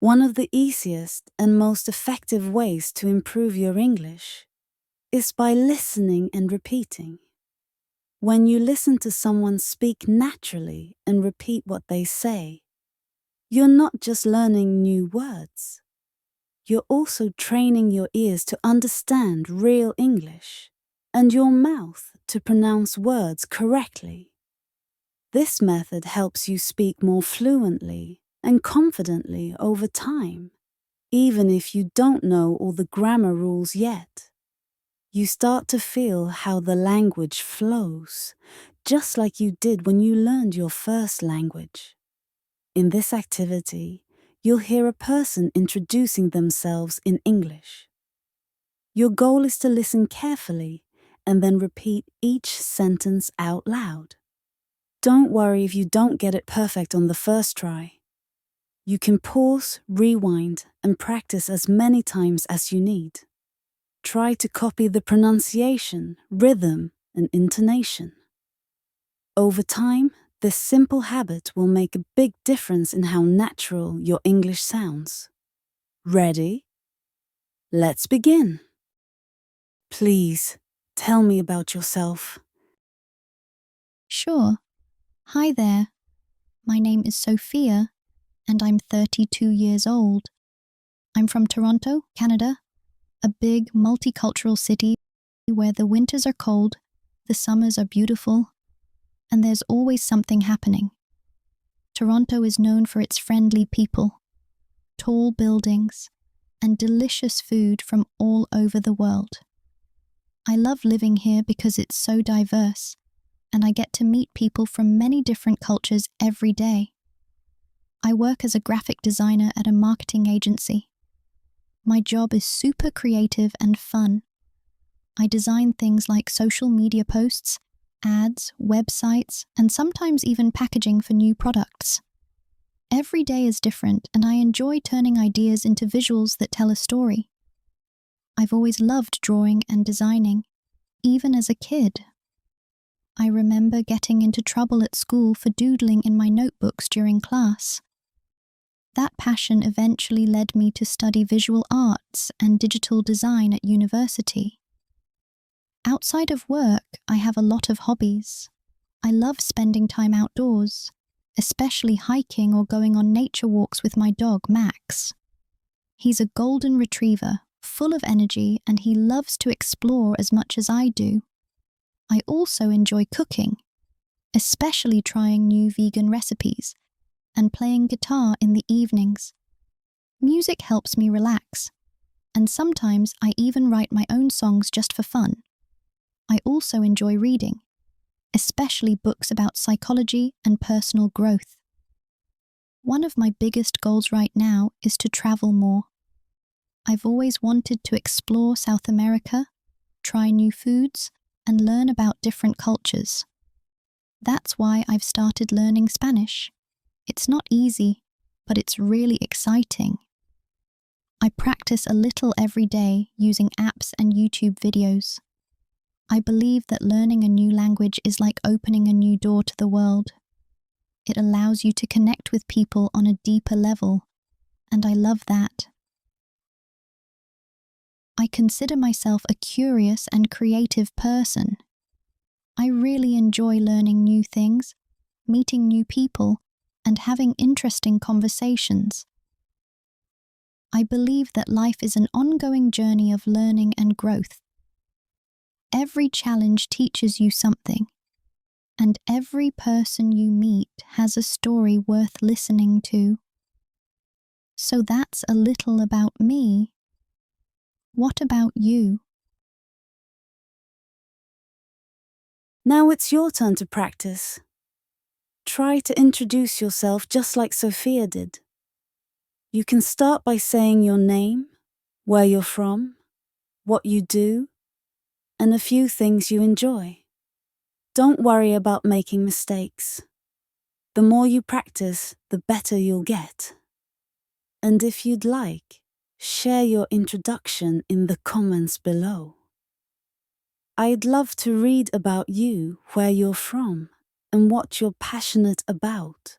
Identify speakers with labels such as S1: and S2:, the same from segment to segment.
S1: One of the easiest and most effective ways to improve your English is by listening and repeating. When you listen to someone speak naturally and repeat what they say, you're not just learning new words. You're also training your ears to understand real English and your mouth to pronounce words correctly. This method helps you speak more fluently and confidently over time, even if you don't know all the grammar rules yet. You start to feel how the language flows, just like you did when you learned your first language. In this activity, you'll hear a person introducing themselves in English. Your goal is to listen carefully and then repeat each sentence out loud. Don't worry if you don't get it perfect on the first try. You can pause, rewind, and practice as many times as you need. Try to copy the pronunciation, rhythm, and intonation. Over time, this simple habit will make a big difference in how natural your English sounds. Ready? Let's begin. Please, tell me about yourself.
S2: Sure. Hi there. My name is Sophia, and I'm 32 years old. I'm from Toronto, Canada, a big multicultural city where the winters are cold, the summers are beautiful, and there's always something happening. Toronto is known for its friendly people, tall buildings, and delicious food from all over the world. I love living here because it's so diverse, and I get to meet people from many different cultures every day. I work as a graphic designer at a marketing agency. My job is super creative and fun. I design things like social media posts, ads, websites, and sometimes even packaging for new products. Every day is different, and I enjoy turning ideas into visuals that tell a story. I've always loved drawing and designing, even as a kid. I remember getting into trouble at school for doodling in my notebooks during class. That passion eventually led me to study visual arts and digital design at university. Outside of work, I have a lot of hobbies. I love spending time outdoors, especially hiking or going on nature walks with my dog, Max. He's a golden retriever, full of energy, and he loves to explore as much as I do. I also enjoy cooking, especially trying new vegan recipes, and playing guitar in the evenings. Music helps me relax, and sometimes I even write my own songs just for fun. I also enjoy reading, especially books about psychology and personal growth. One of my biggest goals right now is to travel more. I've always wanted to explore South America, try new foods, and learn about different cultures. That's why I've started learning Spanish. It's not easy, but it's really exciting. I practice a little every day using apps and YouTube videos. I believe that learning a new language is like opening a new door to the world. It allows you to connect with people on a deeper level, and I love that. I consider myself a curious and creative person. I really enjoy learning new things, meeting new people, and having interesting conversations. I believe that life is an ongoing journey of learning and growth. Every challenge teaches you something, and every person you meet has a story worth listening to. So that's a little about me. What about you?
S1: Now it's your turn to practice. Try to introduce yourself just like Sophia did. You can start by saying your name, where you're from, what you do, and a few things you enjoy. Don't worry about making mistakes. The more you practice, the better you'll get. And if you'd like, share your introduction in the comments below. I'd love to read about you, where you're from, and what you're passionate about.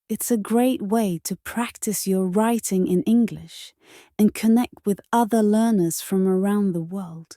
S1: It's a great way to practice your writing in English and connect with other learners from around the world.